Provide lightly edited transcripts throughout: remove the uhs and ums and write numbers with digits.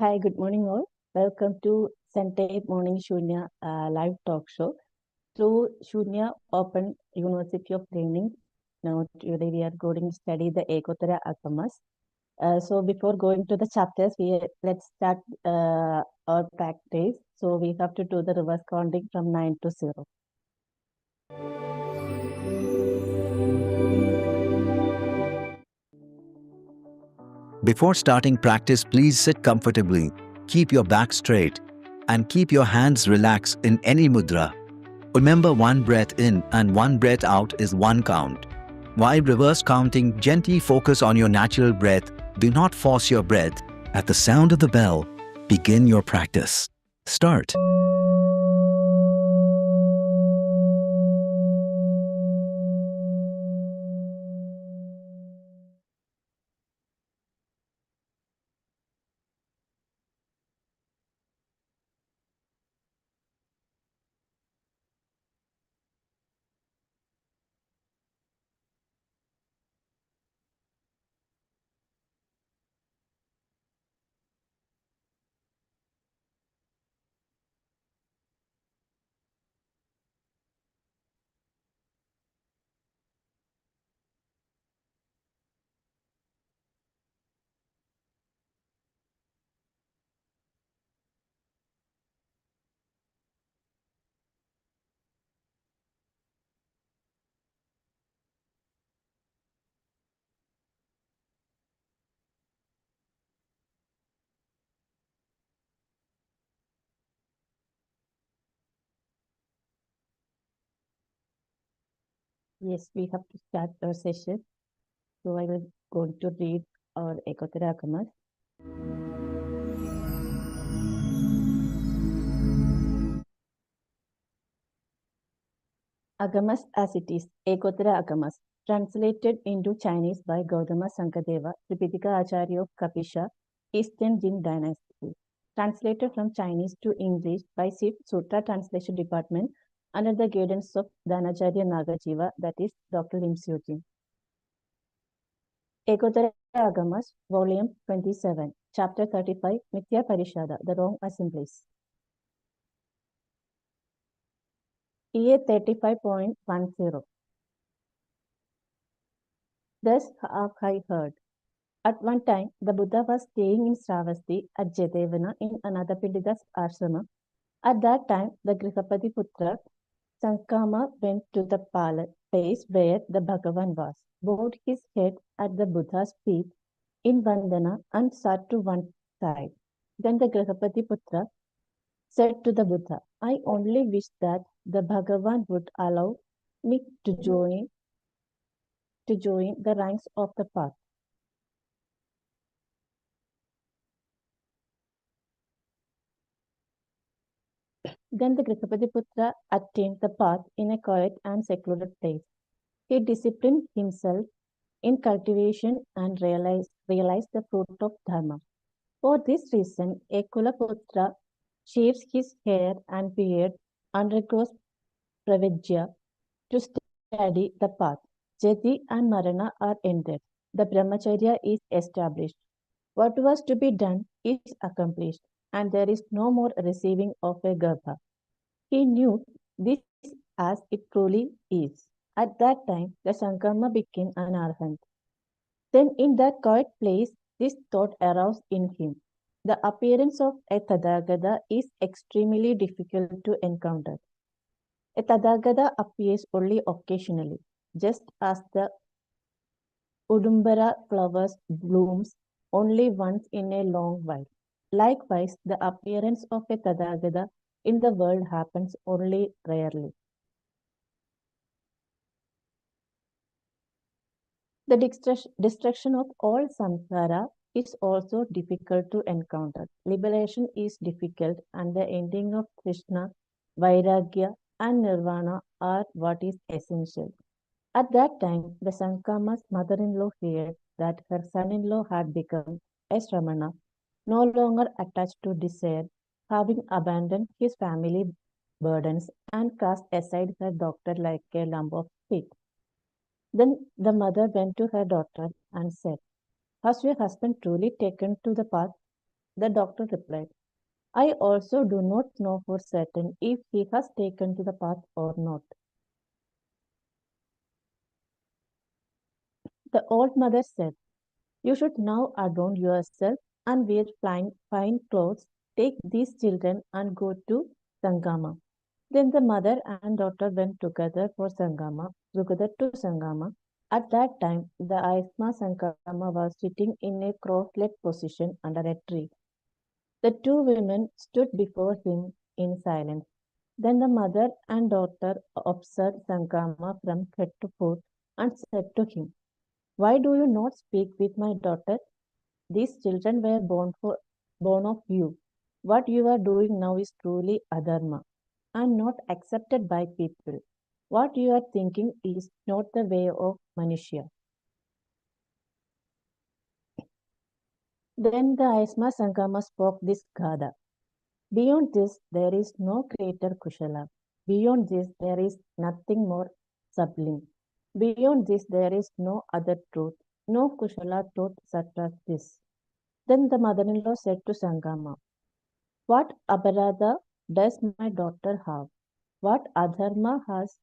Hi, good morning all. Welcome to Sunday Morning Shunya live talk show through Shunya Open University of Training. Now, today we are going to study the Ekotara Āgamas. So before going to the chapters, let's start our practice. So we have to do the reverse counting from 9 to 0. Before starting practice, please sit comfortably, keep your back straight, and keep your hands relaxed in any mudra. Remember, one breath in and one breath out is one count. While reverse counting, gently focus on your natural breath. Do not force your breath. At the sound of the bell, begin your practice. Start. Yes, we have to start our session. So I will go to read our Ekotara Āgamas. Āgamas as it is, Ekotara Āgamas, translated into Chinese by Gautama Sankadeva, Tripitaka Acharya of Kapisha, Eastern Jin Dynasty. Translated from Chinese to English by SIF Sutra Translation Department under the guidance of Dhanacharya Nagajiva, that is Dr. Lim Seo Jin. Ekotara Āgamas, Volume 27, Chapter 35, Mithya Parishada, the Wrong Assemblies. EA 35.10. Thus have I heard. At one time, the Buddha was staying in Sravasti at Jayadevana in Anathapindika's ashrama. At that time, the Grihapati Putra Sankama went to the place where the Bhagavan was, bowed his head at the Buddha's feet in Vandana and sat to one side. Then the Grihapati Putra said to the Buddha, I only wish that the Bhagavan would allow me to join the ranks of the path. Then the Grihapati Putra attained the path in a quiet and secluded place. He disciplined himself in cultivation and realized the fruit of Dharma. For this reason, a Kulaputra shaves his hair and beard, undergoes pravijya to study the path. Jati and Marana are ended. The Brahmacharya is established. What was to be done is accomplished, and there is no more receiving of a garbha. He knew this as it truly is. At that time, the Sankama became an arhat. Then in that quiet place, this thought arose in him. The appearance of a Tathagata is extremely difficult to encounter. A Tathagata appears only occasionally, just as the Udumbara flowers blooms only once in a long while. Likewise, the appearance of a Tathagata in the world happens only rarely. The destruction of all samsara is also difficult to encounter. Liberation is difficult, and the ending of Krishna, Vairagya, and Nirvana are what is essential. At that time, the Sankama's mother-in-law heard that her son-in-law had become a Shramana, no longer attached to desire, having abandoned his family burdens and cast aside her doctor like a lump of pig. Then the mother went to her daughter and said, Has your husband truly taken to the path? The doctor replied, I also do not know for certain if he has taken to the path or not. The old mother said, you should now adorn yourself and wear fine clothes. Take these children and go to Sangama. Then the mother and daughter went together to Sangama. At that time, the Aisma Sangama was sitting in a cross-legged position under a tree. The two women stood before him in silence. Then the mother and daughter observed Sangama from head to foot and said to him, why do you not speak with my daughter? These children were born of you. What you are doing now is truly adharma and not accepted by people. What you are thinking is not the way of Manushya. Then the Aisma Sangama spoke this Gada. Beyond this, there is no greater Kushala. Beyond this, there is nothing more sublime. Beyond this, there is no other truth, no Kushala truth such as this. Then the mother-in-law said to Sangama, what aparadha does my daughter have? What adharma has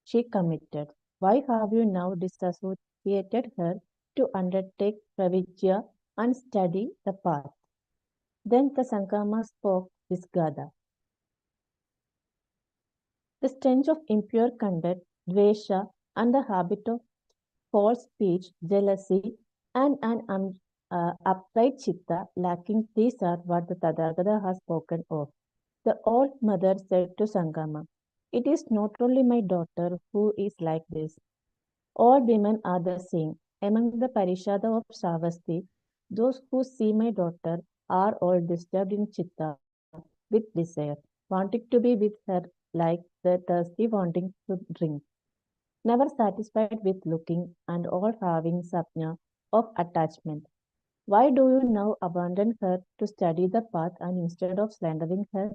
she committed? Why have you now disassociated her to undertake pravijya and study the path? Then the Sangama spoke this Gada. The stench of impure conduct, dvesha, and the habit of false speech, jealousy, and an upright chitta lacking, these are what the Tathagata has spoken of. The old mother said to Sangama, it is not only my daughter who is like this. All women are the same. Among the Parishada of Savasti, those who see my daughter are all disturbed in chitta with desire, wanting to be with her like the thirsty wanting to drink, never satisfied with looking and all having sapna of attachment. Why do you now abandon her to study the path and instead of slandering her?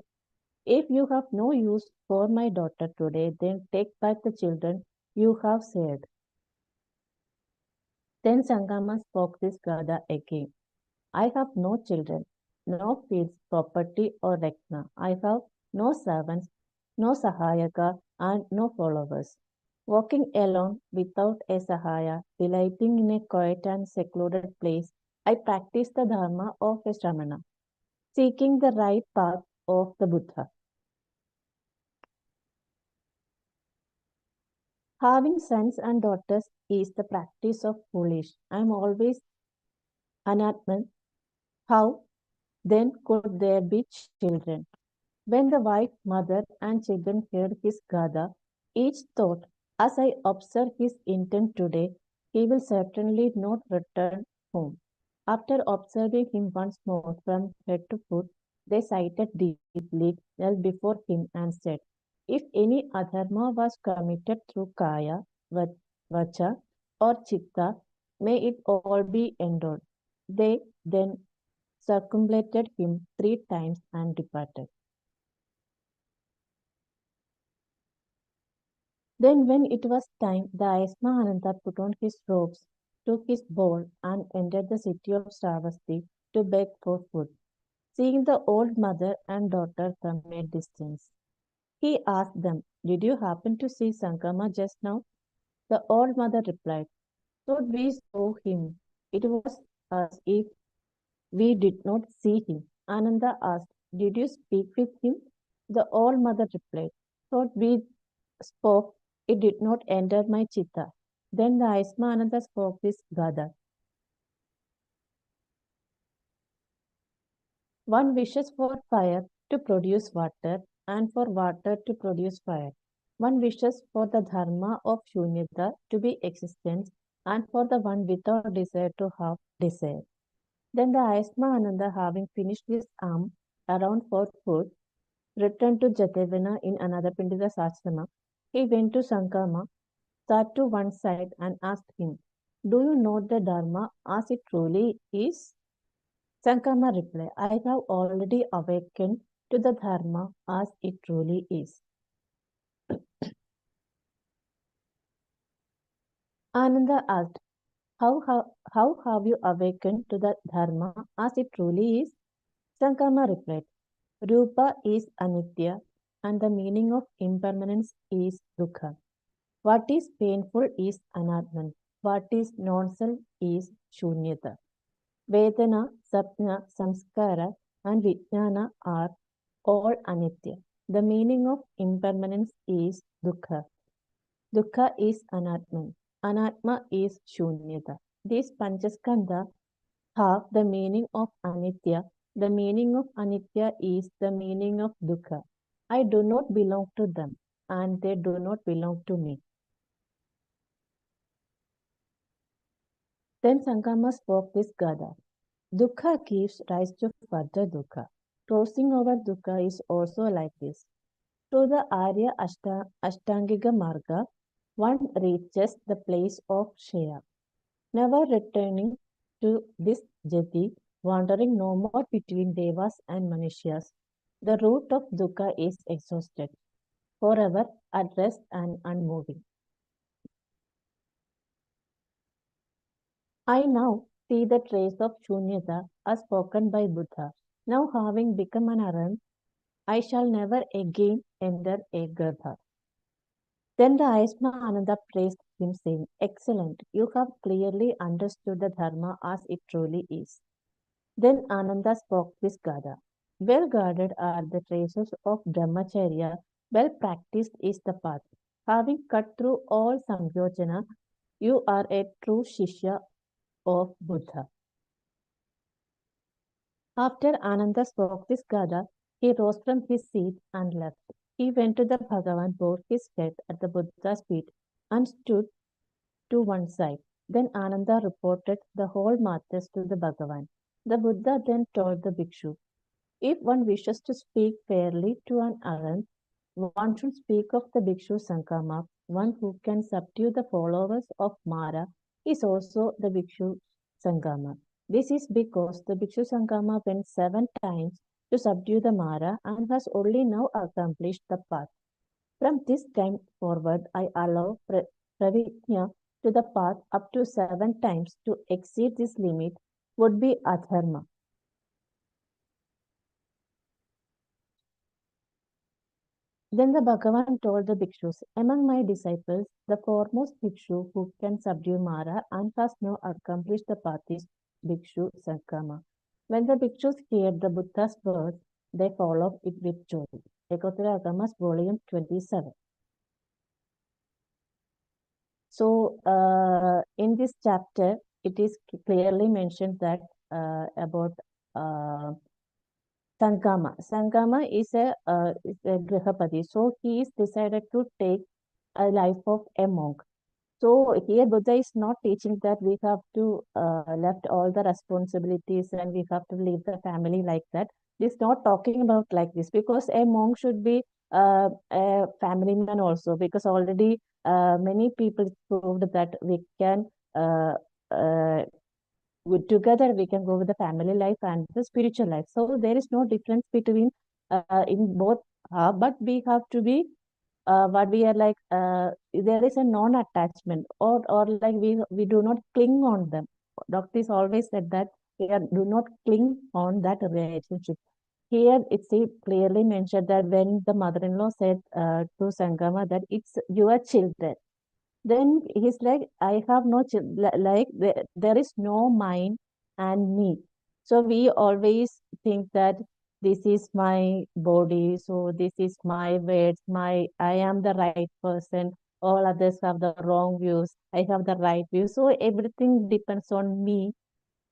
If you have no use for my daughter today, then take back the children you have saved. Then Sangama spoke this Gada again. I have no children, no fields, property, or rekna. I have no servants, no sahayaka, and no followers. Walking alone without a sahaya, delighting in a quiet and secluded place, I practice the dharma of a shramana, seeking the right path of the Buddha. Having sons and daughters is the practice of foolish. I am always anatman. How then could there be children? When the wife, mother, and children heard his Gada, each thought, as I observe his intent today, he will certainly not return home. After observing him once more from head to foot, they sighed deeply, knelt before him, and said, if any adharma was committed through kaya, vacha, or chitta, may it all be endured. They then circumambulated him 3 times and departed. Then, when it was time, the Ananta put on his robes, took his bowl, and entered the city of Sravasti to beg for food. Seeing the old mother and daughter from a distance, he asked them, did you happen to see Sankama just now? The old mother replied, thought we saw him. It was as if we did not see him. Ananda asked, did you speak with him? The old mother replied, thought we spoke, it did not enter my chitta. Then the Aisma Ananda spoke this Gada. One wishes for fire to produce water and for water to produce fire. One wishes for the dharma of shunyata to be existence and for the one without desire to have desire. Then the Aisma Ananda, having finished his arm around for food, returned to Jatavana in another Pindida's ashrama. He went to Sankama, sat to one side and asked him, do you know the Dharma as it truly is? Sankama replied, I have already awakened to the Dharma as it truly is. Ananda asked, how have you awakened to the Dharma as it truly is? Sankama replied, Rupa is anitya and the meaning of impermanence is dukkha. What is painful is anatman. What is non-self is shunyata. Vedana, sapna, samskara and vijnana are all anitya. The meaning of impermanence is dukkha. Dukkha is anatman. Anatma is shunyata. These panchaskandha have the meaning of anitya. The meaning of anitya is the meaning of dukkha. I do not belong to them and they do not belong to me. Then Sankama spoke this Gada. Dukkha gives rise to further dukkha. Crossing over dukkha is also like this. Through the Arya Ashtangika Marga, one reaches the place of Shaya, never returning to this jati, wandering no more between devas and manushas. The root of dukkha is exhausted, forever at rest and unmoving. I now see the trace of Shunyata as spoken by Buddha. Now having become an Aran, I shall never again enter a Garbha. Then the Aisma Ananda praised him, saying, Excellent, you have clearly understood the Dharma as it truly is. Then Ananda spoke this Gada. Well guarded are the traces of Brahmacharya, well practiced is the path. Having cut through all Samyojana, you are a true Shishya of Buddha. After Ananda spoke this Gada, he rose from his seat and left. He went to the Bhagavan, bowed his head at the Buddha's feet, and stood to one side. Then Ananda reported the whole matters to the Bhagavan. The Buddha then told the bhikshu, if one wishes to speak fairly to an Aran, one should speak of the bhikshu Sankama. One who can subdue the followers of Mara is also the bhikshu Sangama. This is because the bhikshu Sangama went 7 times to subdue the Mara and has only now accomplished the path. From this time forward, I allow Pravijna to the path up to 7 times. To exceed this limit would be adharma. Then the Bhagavan told the bhikshus, among my disciples, the foremost bhikshu who can subdue Mara and has now accomplished the path is bhikshu Sankama. When the bhikshus heard the Buddha's words, they followed it with joy. Ekotara Āgamas, volume 27. So, in this chapter, it is clearly mentioned that about Sangama. Sangama is a Grihapati. So he is decided to take a life of a monk. So here Buddha is not teaching that we have to left all the responsibilities and we have to leave the family like that. This is not talking about like this because a monk should be a family man also because already many people proved that we can uh, together we can go with the family life and the spiritual life. So there is no difference between in both, but we have to be what we are like. There is a non-attachment, or like we do not cling on them. Doctors always said that do not cling on that relationship. Here it's clearly mentioned that when the mother-in-law said to Sangama that it's your children, then he's like, I have no like there is no mine and me. So we always think that this is my body, so this is my words, my I am the right person, all others have the wrong views, I have the right views. So everything depends on me,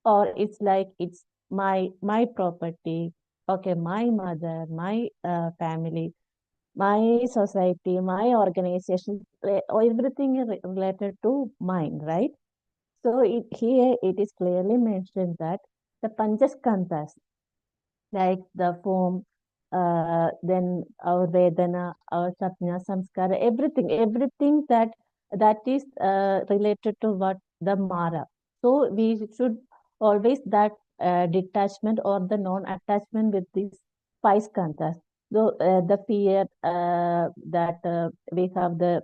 or it's like it's my property, okay, my mother, my family, my society, my organization, everything is related to mind, right? So here it is clearly mentioned that the Panchaskandhas, like the form, then our Vedana, our Sapna, Samskara, everything that is related to what the Mara. So we should always that detachment or the non-attachment with these 5 skandhas. So the fear that we have the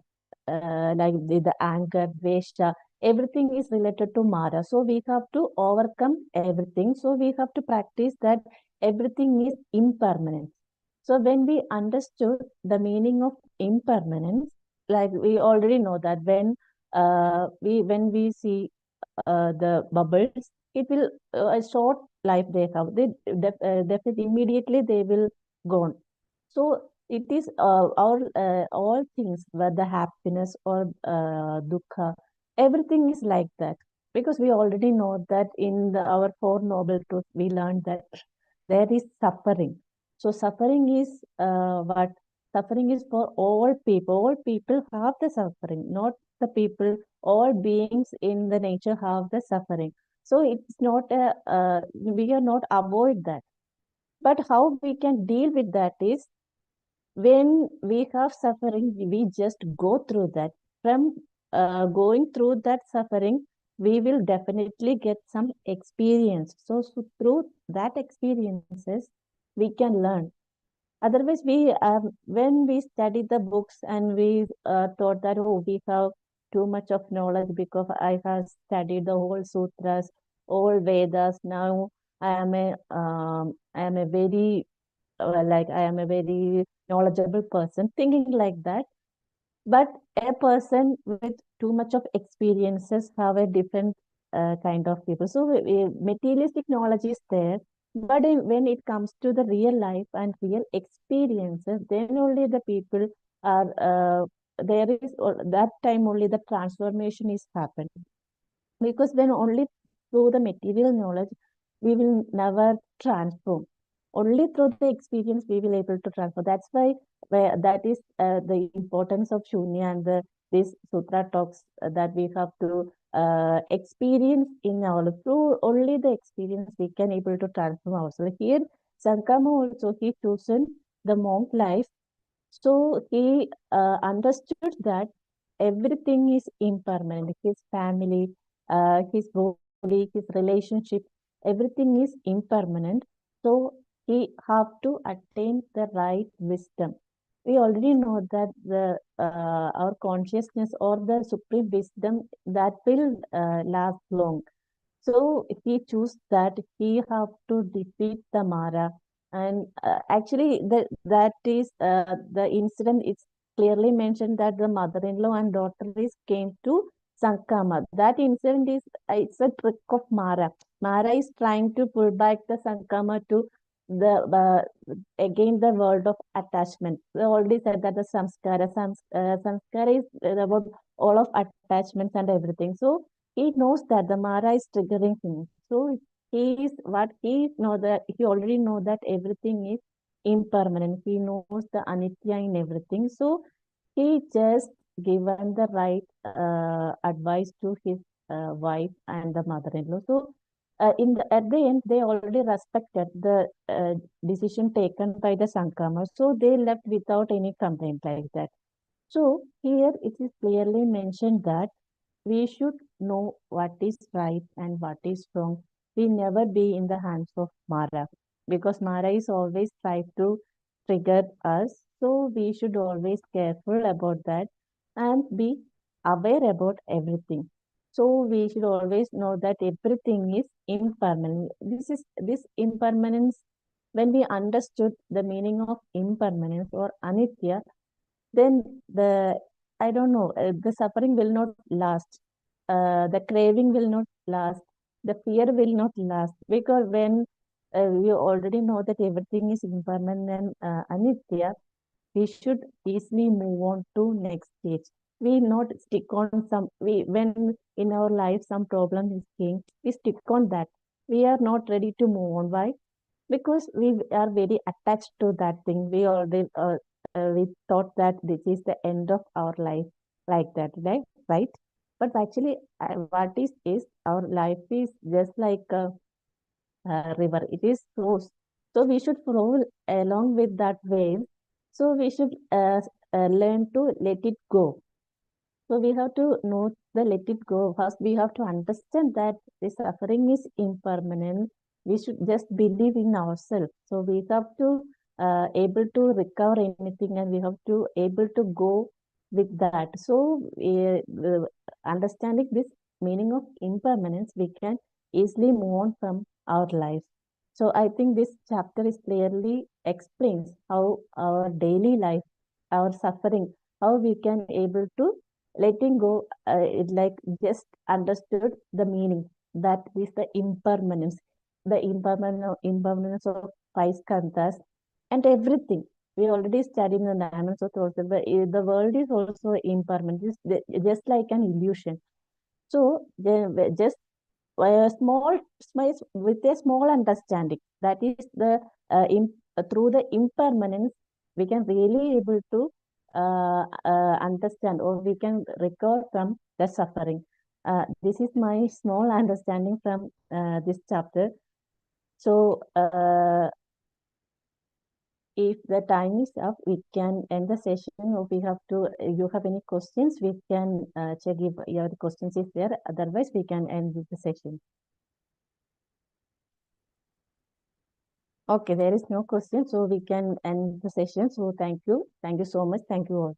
like the anger, Vesha, everything is related to Mara. So we have to overcome everything. So we have to practice that everything is impermanent. So when we understood the meaning of impermanence, like we already know that when we see the bubbles, it will a short life they have. They definitely immediately they will gone. So it is all things, whether happiness or dukkha, everything is like that. Because we already know that in our Four Noble Truths, we learned that there is suffering. So suffering is what? Suffering is for all people. All people have the suffering, not the people. All beings in the nature have the suffering. So it's not we are not avoid that. But how we can deal with that is when we have suffering, we just go through that. From going through that suffering, we will definitely get some experience. So through that experiences, we can learn. Otherwise, when we study the books and we thought that, oh, we have too much of knowledge because I have studied the whole sutras, all Vedas. Now I am a very like I am a very knowledgeable person, thinking like that. But a person with too much of experiences have a different kind of people. So materialistic knowledge is there, but when it comes to the real life and real experiences, then only the people are there is that time only the transformation is happening. Because when only through the material knowledge we will never transform. Only through the experience we will able to transform. That's why that is the importance of shunya and this sutra talks that we have to experience in our through only the experience we can able to transform ourselves. Here Sankama also he chosen the monk life, so he understood that everything is impermanent. His family, his body, his relationship, everything is impermanent. So he have to attain the right wisdom. We already know that the our consciousness or the supreme wisdom that will last long. So he chose that he have to defeat the Mara, and actually that is the incident. It's clearly mentioned that the mother-in-law and daughter is came to Sankama. That incident is it's a trick of Mara. Mara is trying to pull back the Sankama to the again the world of attachment. We already said that the samskara is about all of attachments and everything. So he knows that the Mara is triggering him. So he is what he know that he already know that everything is impermanent. He knows the anitya in everything. So he just given the right advice to his wife and the mother-in-law. So at the end, they already respected the decision taken by the Sankama. So they left without any complaint like that. So here it is clearly mentioned that we should know what is right and what is wrong. We never be in the hands of Mara because Mara is always try to trigger us. So we should always careful about that and be aware about everything. So we should always know that everything is impermanent. This impermanence. When we understood the meaning of impermanence or anitya, then I don't know, the suffering will not last. The craving will not last. The fear will not last because when we already know that everything is impermanent and anitya, we should easily move on to next stage. We not stick on some. We when in our life some problem is came, we stick on that. We are not ready to move on. Why? Because we are very attached to that thing. We already we thought that this is the end of our life, like that, right? But actually, what is our life is just like a river. It is flows. So we should flow along with that wave. So we should learn to let it go. So we have to know the let it go. First, we have to understand that the suffering is impermanent. We should just believe in ourselves. So we have to able to recover anything, and we have to able to go with that. So understanding this meaning of impermanence, we can easily move on from our life. So I think this chapter is clearly explains how our daily life, our suffering, how we can able to letting go, it like just understood the meaning. That is the impermanence of five skandhas and everything. We already studied in the Nine also, but the world is also impermanent, just like an illusion. So just a small space with a small understanding, that is the through the impermanence we can really able to understand, or we can recover from the suffering. This is my small understanding from this chapter. So if the time is up, we can end the session, or we have to, you have any questions, we can check if your questions is there. Otherwise, we can end the session. Okay, there is no question, so we can end the session. So thank you. Thank you so much. Thank you all.